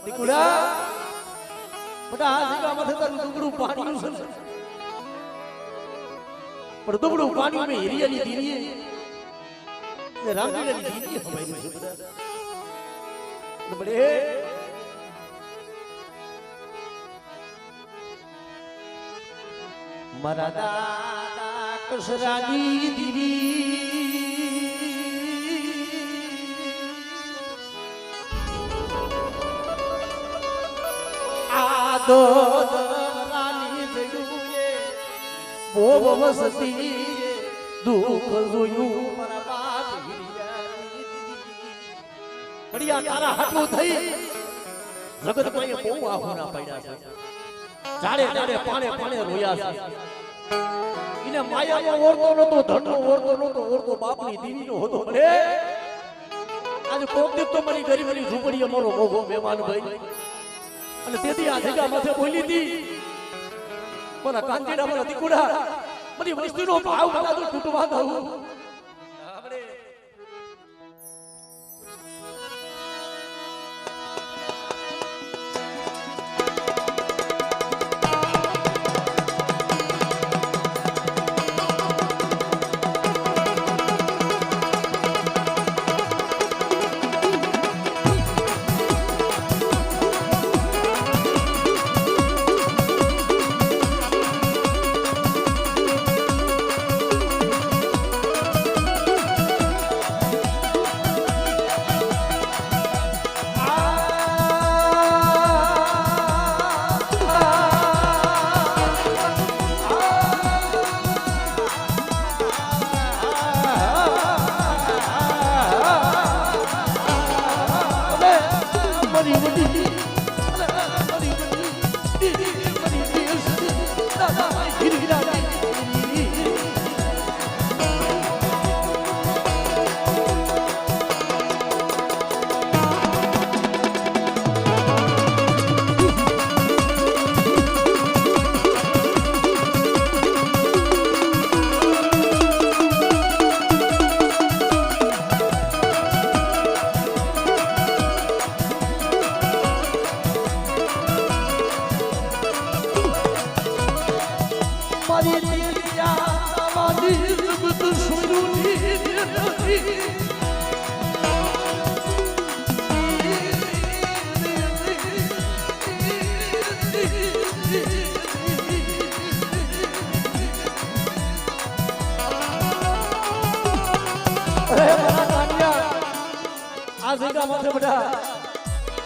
દીકુડા બટા આ જગ્યામાં તારું દુબળું પાણી છે પણ દુબળું પાણી મેં હિરિયાની દીવીએ ને રામજીની દીવીએ હમાઈ છે બટા બડે મારા દાદા કસરાની દીવી આદો રાની જયુએ બોબ વસતી દુઃખ જોયું મારા બાપ હિરિયાની કડિયા તારા હાથું થઈ જગત માં બહુ આહુના પડ્યા છે જાડે જાડે પાણે પાણે રોયા છે ઇને માયાનો ઓરતો નતો ધનનો ઓરતો નતો ઓરતો બાપની દીવીનો હતો ભલે આજે કોક દીક તો મારી ગરીબની ઝૂંપડીએ મારો મોગો મહેમાન ભાઈ અને તેથી આ જગ્યા માથે બોલી હતી મારા કાંતીના મારા દીકુડા બધી વસ્તુનો ભાવ બધા તો તૂટવા દઉં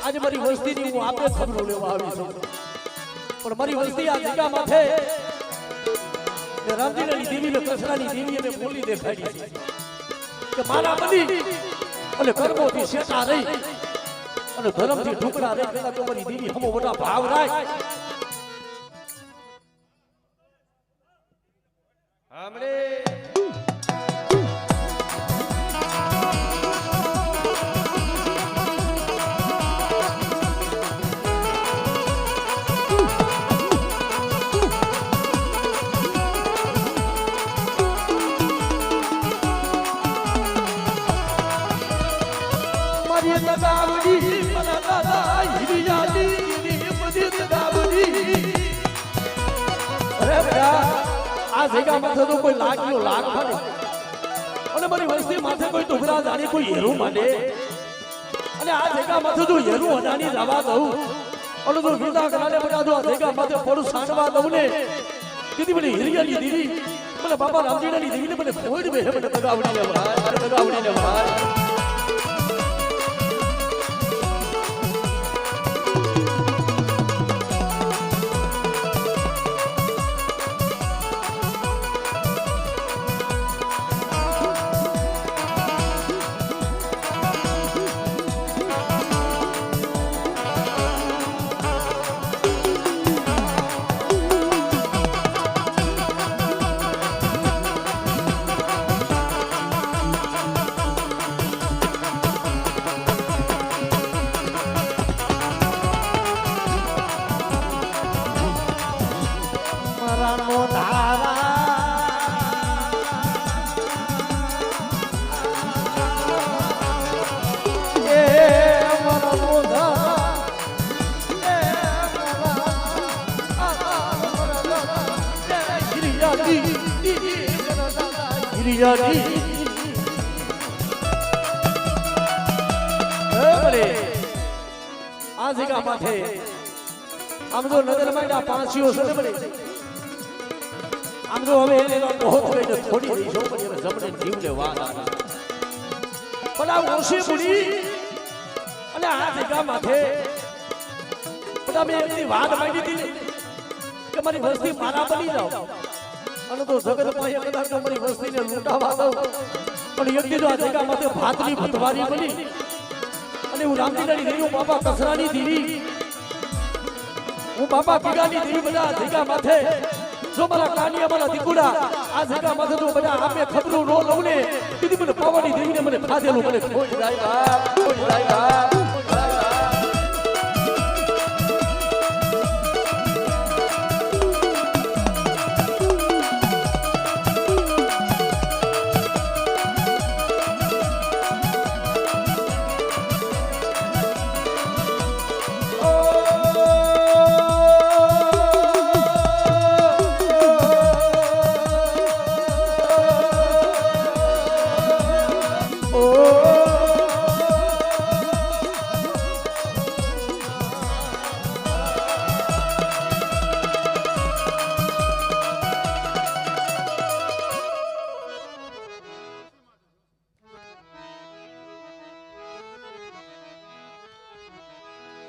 આજે મારી વસ્તીની હું આપે ખબરો લેવા આવી છું પણ મારી વસ્તી આ જગ્યા માથે રામજીની દેવી ને કૃષ્ણની દેવી એને બોલી દેખાડી છે કે મારા બની અને કર્મોથી શેટા રહી અને ધર્મથી ઢુકડા રહી પેલા તો મારી દેવી હમો મોટા ભાવ રાખ આમરે આ જગ્યા માથે તો કોઈ લાગ્યો લાગ ફરે અને મારી વસ્તી માથે કોઈ ટુકડા જાણે કોઈ હેરું માંડે અને આ જગ્યા માથે જો હેરું અડાની જવા દઉં અને જો વિદા કરાને બધા જો આ જગ્યા માથે પડું સાંડવા દઉં ને કીધી મને હિરિયાની દીવી મને બાબા રામજીની દીવીને મને ફોડ બે મને બગાવડીને ભાઈ પિયાની ભલે આ જગ્યા માથે આમ તો નજર માંડ્યા પાંચીઓ છે ભલે આમ તો હવે એને બહુ કહીને થોડી દીશો પણ એને જમણે જીવને વાત આવે પણ આ ઓછી બુડી અને આ જગ્યા માથે બધા મેં એમની વાત માંડી હતી કે મારી વસ્તી મારા બની જાઓ અને તો જગત પાસે કદાચ મારી વસ્તીને લૂંટાવા દઉં પણ એક દીધો આ જગ્યા માથે ભાતની ભતવારી બની અને હું રામજીલાની દેવી હું બાપા કસરાની દેવી હું બાપા પીગાની દેવી બધા જગ્યા માથે જો મારા કાની અમારા દીકુડા આ જગ્યા માથે તો બધા આપે ખબરું નો લઉં ને કીધી મને પાવાની દેવીને મને ખાધેલું મને ખોઈ જાય બાપ ખોઈ જાય બાપ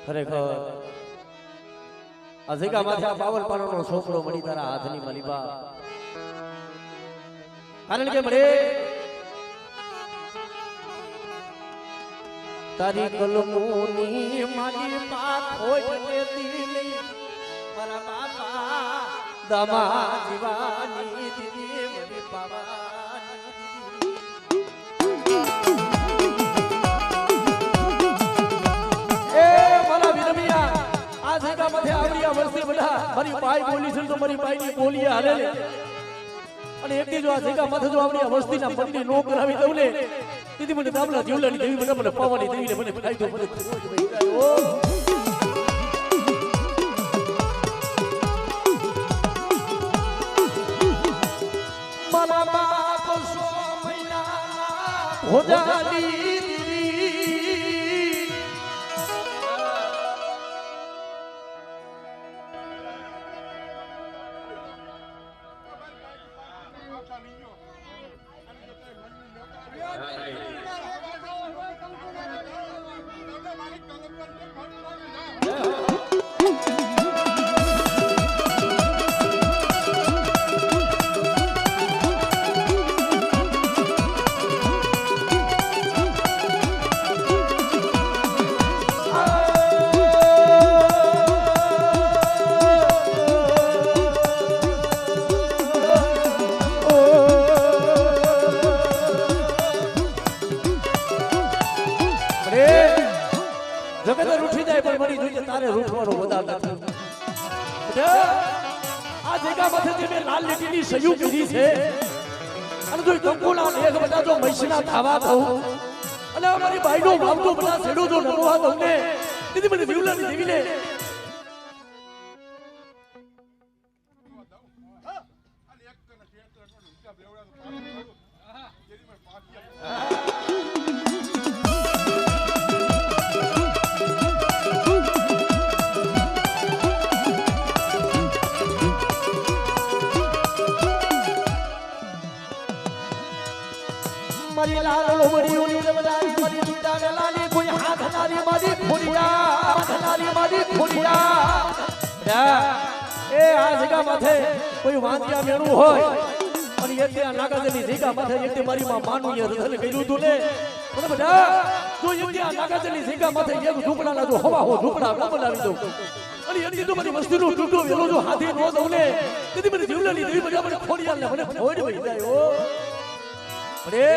ખરેખર અજિકા માથે આ પાવન પાનોનો છોકરો મળી તારા હાથની મલીબા કારણ કે મળે તારી કલમોની મારી પાત હોય કે દિલી મારા બાપા દમા જીવાની દીદી મરી પાવાની મારી બાઈ બોલી છે તો મારી બાઈની બોલી હાલે ને અને એક દી જો આ જગ્યા માથે જો આવડી વસ્તીના મંડી નો કરાવી દઉં ને દીદી મને દામલા જીવલાની દેવી મને પાવાની દેવીને મને ફાયદો મને ઓ મારા બાપ 100 મહિનાના ભોજાલી તારે રૂઠવાનો વધાર નથી આ જગ્યા માથે જે લાલ લીટીની સયું કીધી છે અને જો કંકુના લેખ બધા જો મૈસના થાવા દઉં અને અમારી બાઈનો વાવતો બધા છેડો જો નરવા દઉં ને દીદી મને જીવલાની દેવીને મારી લાલ લોબડી ઓલી રવડારી મારી દુડાને લાલી કોઈ હાથ નારી મારી ખોડિયા હાથ નારી મારી ખોડિયા એ આ જગ્યા માથે કોઈ વાંજિયા મેણું હોય અને એટલે આ નાગાજની જગ્યા માથે એટલે મારી માં માનું એ રધલ કર્યું તું ને મને બધા જો એટલે આ નાગાજની જગ્યા માથે એક ઝૂંપડાના જો હવા હો ઝૂંપડા બનાવી દઉં અને એટલે તો મારી વસ્તીનો ટૂટો વેલો જો હાથે નો દઉં ને તેથી મને જીવલાની દેવી બધા મને ખોડિયાને મને ખોડ વઈ જાય ઓ અરે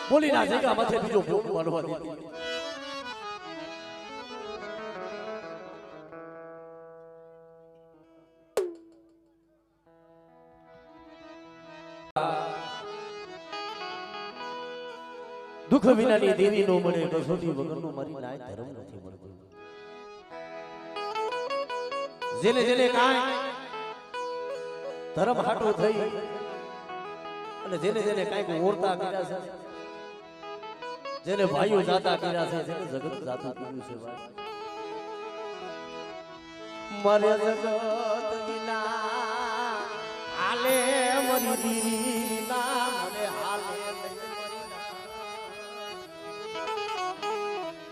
બોલી ના જગ્યા માથે બીજો ભોગ મારવા દીધી દુઃખ વિનાની દેવી નો મળે કસોટી વગરનું મારી નાય ધર્મ નથી મળતું જેને જેને કાંઈ ધર્મ હાટો થઈ અને જેને જેને કાંઈક ઓરતા કર્યા છે, જેને ભાઈઓ જાતા કર્યા છે, જેને જગત જાતું કર્યું છે ભાઈ, મારે જગત વિના હાલે મરી દીવી ના મને હાલે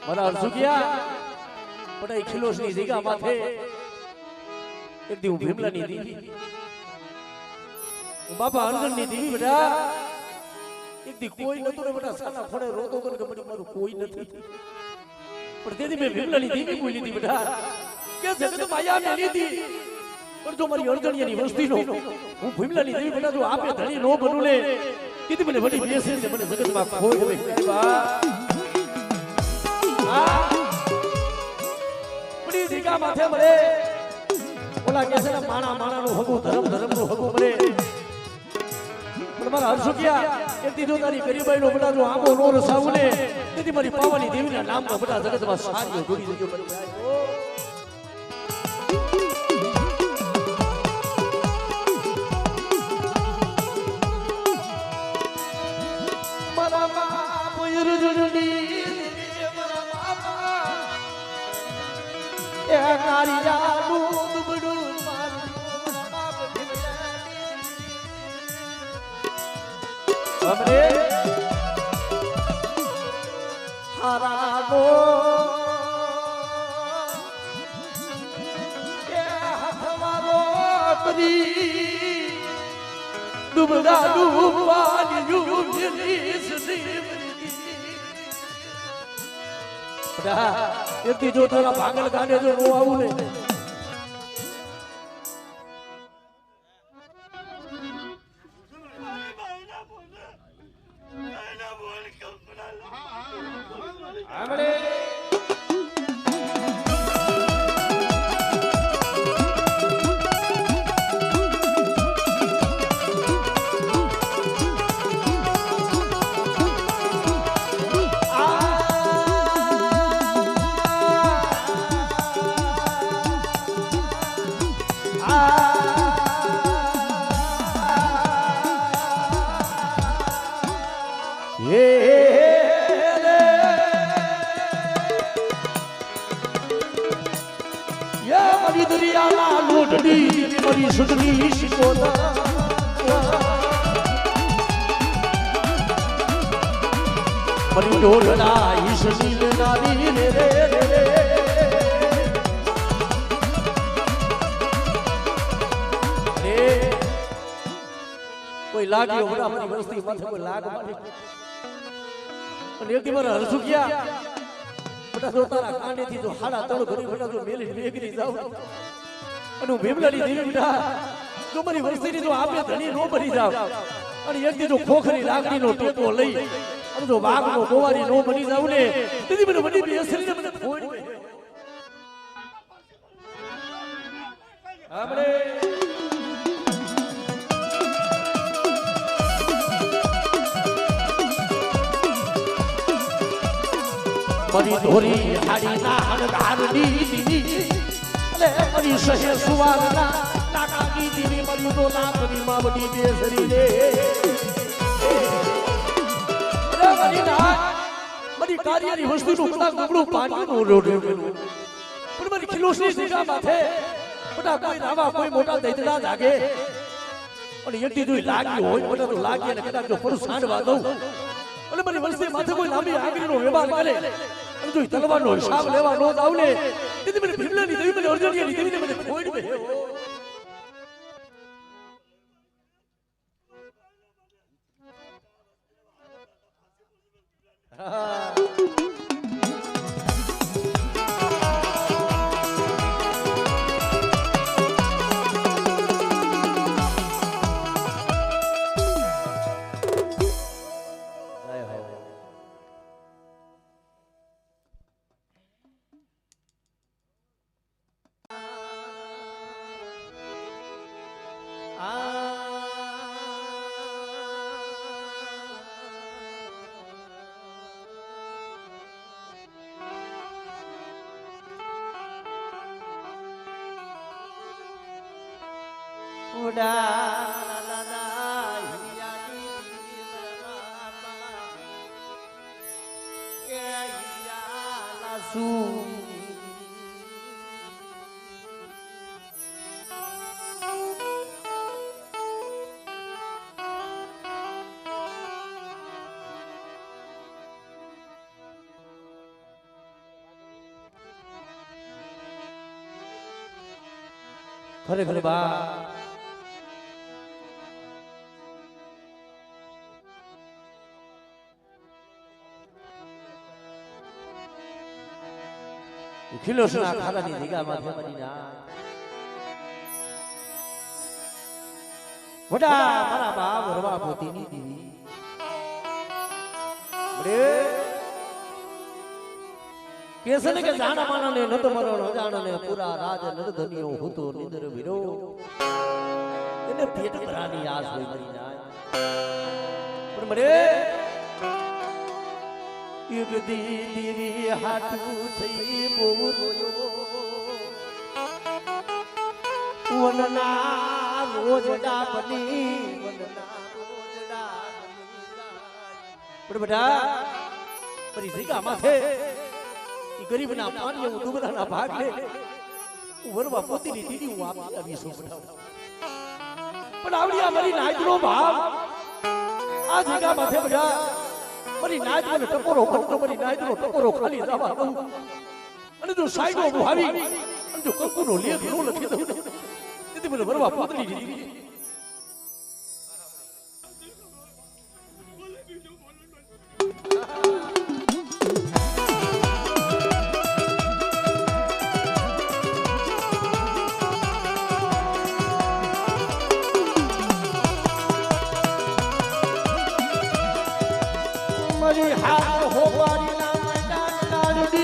મારા અરસુકિયા પટાઈ ખિલોસની જગ્યા માથે એક દી હું ભીમલાની દીવી, બાપા અર્જુનની દીવી બેટા, એક દી કોઈ નતું ને બેટા, સાના ખોડે રોતો કર કે બેટા મારું કોઈ નથી, પણ તેથી મેં ભીમલાની દીવી બોલી લીધી બેટા કે જગત માયા મે લીધી, પણ જો મારી અર્જણિયાની વસ્તીનો હું ભીમલાની દેવી બેટા જો આપે ધણી નો બનું ને કીધી મને વડી બેસે છે મને જગતમાં ખોઈ હોય બા આ બડી દીકા માથે મળે ઓલા કે છે ને માણા માણાનું હગું ધર્મ ધર્મનું હગું મળે, પણ મારા હરસુકિયા એથી જો તારી ગરીબાઈનો બેટા જો આંબો નો રસાવું ને તેથી મારી પાવાની દેવીના નામમાં બેટા જગતમાં સારીઓ જોડી દેજો ડૂબડા ડૂબવાની જો તારા ભાગલ ગાને જો નો આવું ને મારી સુધરી શિકોતા મારી ઢોલના ઈશની નારી રે રે રે કોઈ લાગ્યો બડા મારી વસ્તી માથે કોઈ લાગ મારી અને એક દી મારા હરસુકિયા બટા જો તારા કાંડેથી જો હાડા તળ ભરી બટા જો મેલી વેગરી જાવ અને હું ભીમલાની દેવી બેટા જો મારી વસ્તીની જો આપે ધણી નો ભરી જાવ અને એક દી જો ખોખરી લાકડીનો ટેકો લઈ અને જો વાઘનો ગોવારી નો બની જાવ ને તેથી મને વડી બેસરીને મને ફોડ આપણે મારી ધોરી હાડી ના હણગારની દીદી લે મારી સહે સુવારના નાકાની દીદી મારી તો નાકની માં બડી બેસરી રે રે મારી ના મારી કાર્યની વસ્તુનું બડા ગબડું પાણીનું રોડે પણ મારી ખિલોસની જગ્યા માથે બડા કોઈ રાવા કોઈ મોટા દૈતડા જાગે અને એકથી જોઈ લાગી હોય બડા તો લાગી અને કદાચ જો પડું સાંડવા દઉં અને મારી વસ્તી માથે કોઈ લાંબી આગળનો વ્યવહાર કરે જો તલવારનો હિસાબ લેવા નો જાવ ને તેથી મને ભીમલાની દેવી મને અર્જણિયાની દેવીને મને ખોઈ દે ઉડા શું ખરેખર બા ખિલોસના ખારાની જગ્યામાં ફેમડીના વડા મારા બાપ રવા પોતીની દીવી બડે કેસને કે જાણા માનાને નત મરણ અજાણને પૂરા રાજ નરધનિયો હોતો નિદર વિરો એને પેટ ભરાની આસ હોય મરી જાય પણ બડે યુગ દીવી હાટું થઈ બહુ રોયો વનના રોજડા બની વનના રોજડા પણ બેટા પરી જીગા માથે ઈ ગરીબના પાણીએ હું ડુગરાના ભાગને વરવા પોતીની દીદી હું આવી છું પણ આવડી આ મારી નાજનો ભાવ આ જીગા માથે બેટા મારી નાજનો ટકોરો કરતો મારી નાજનો ટકોરો ખાલી જવા દઉં અને જો સાઈડો ભાવી અને જો કંકુનો લેખ નો લખી દઉં તેથી મને વરવા પોતરી દીધી મારી હાથ હોવારી ના મેદાન લાડડી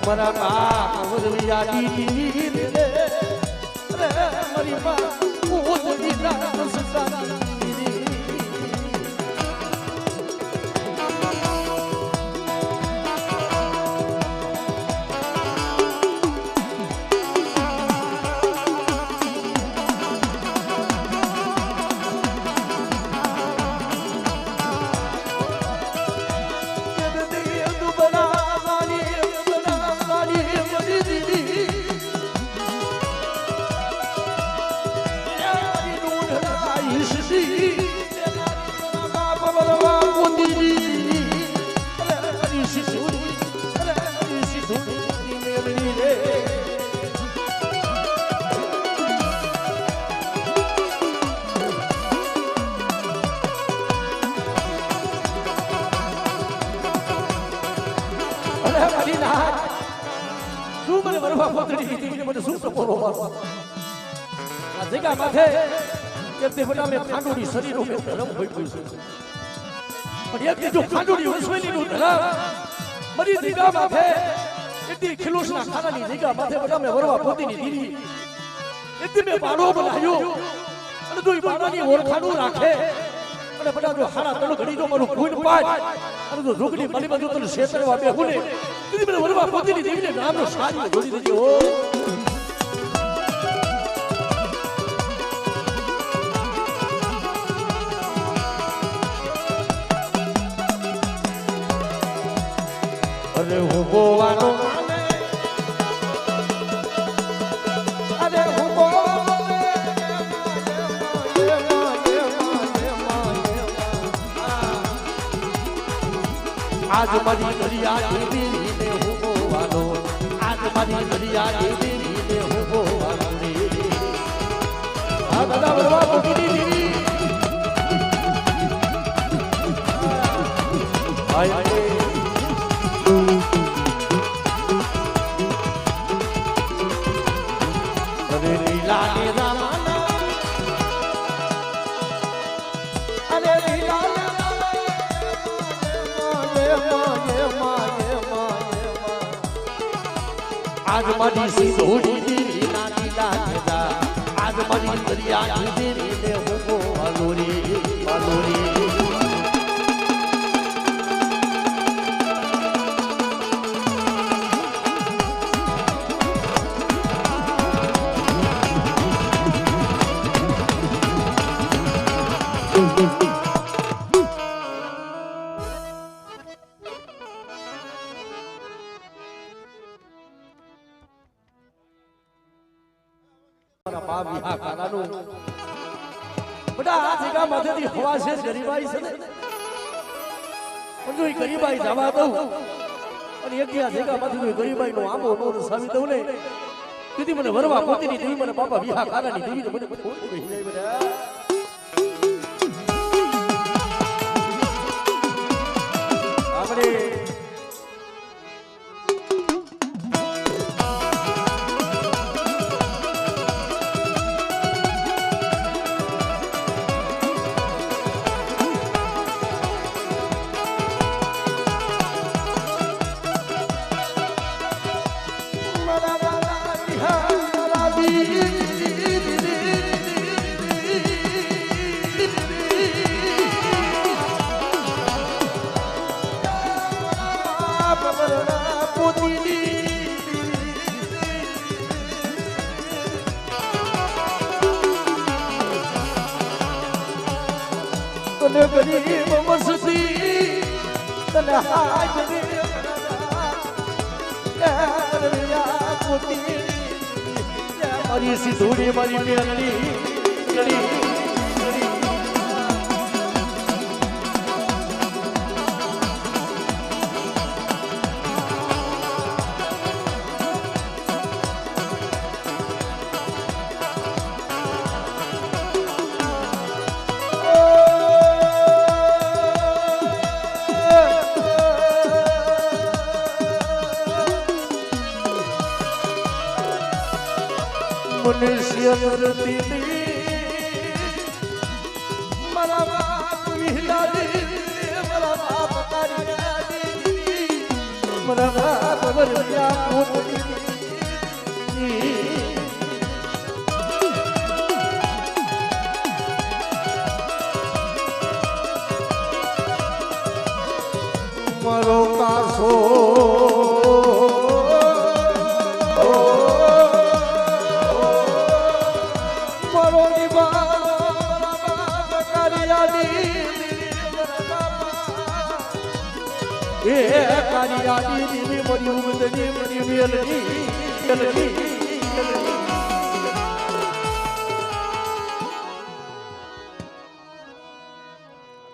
મારા બાપ વરવિયા દીદી રે મારી બાપ ઓદવી ના સંસાર જગ્યા માથે એક દેવડા મે ખાંડોડી શરીરો મે ધર્મ હોય ગયું છે પણ એક જો ખાંડોડી વસવેલી નું ધર્મ મરી જગ્યા માથે એટલી ખિલોસના ખાનાની જગ્યા માથે બધા મે વરવા પોતીની દીદી એટલી મે બાળો બનાવ્યો અને દોઈ બાળાની ઓળખાણું રાખે અને બધા જો હાડા તળ ઘડી જો મારું ખૂન પાડ અને જો રોગડી મળી બાજુ તને શેતરવા બે હુને દીદી મને વરવા પોતીની દીદીને નામનો સારી જોડી દેજો અરે હું ગોવાનો અરે હું આજ મારી દરિયા દેવી ને હું ગોવાનો આજ મારી દરિયા દેવી ને હું ગોવાનો રે આ દાદા બરવા પોતીની દેવી આય આજ મારી સિંધોડી દેવી ના દીલા દેદા આજ મારી દરિયા દેવી ને હું વાલોરી વાલોરી મારા બા વિહા કાનાનું બટા આ જગા માંથેથી હવા છે ગરીબાઈ છે ને પણ જો એ ગરીબાઈ જવા દઉં અને એક આ જગા માંથી ગરીબાઈ નો આંબો નો સાવી દઉં ને તેથી મને વરવા પોતીની દેવી મને બાપા વિહા કાનાની દેવી મને ખોટી રહી જાય બટા આપણે ગરીબ મસ્તી તને હાય મારી સિંધુડી મારી મેલડી મનુષ્ય ધરતી મારા બાપ વિહલાડી મારા બાપ તારી મારા બાપ વરવ્યા પોતની મારો કાસો એ કારિયાની દેવી મરી ઉગદની મરી મેલની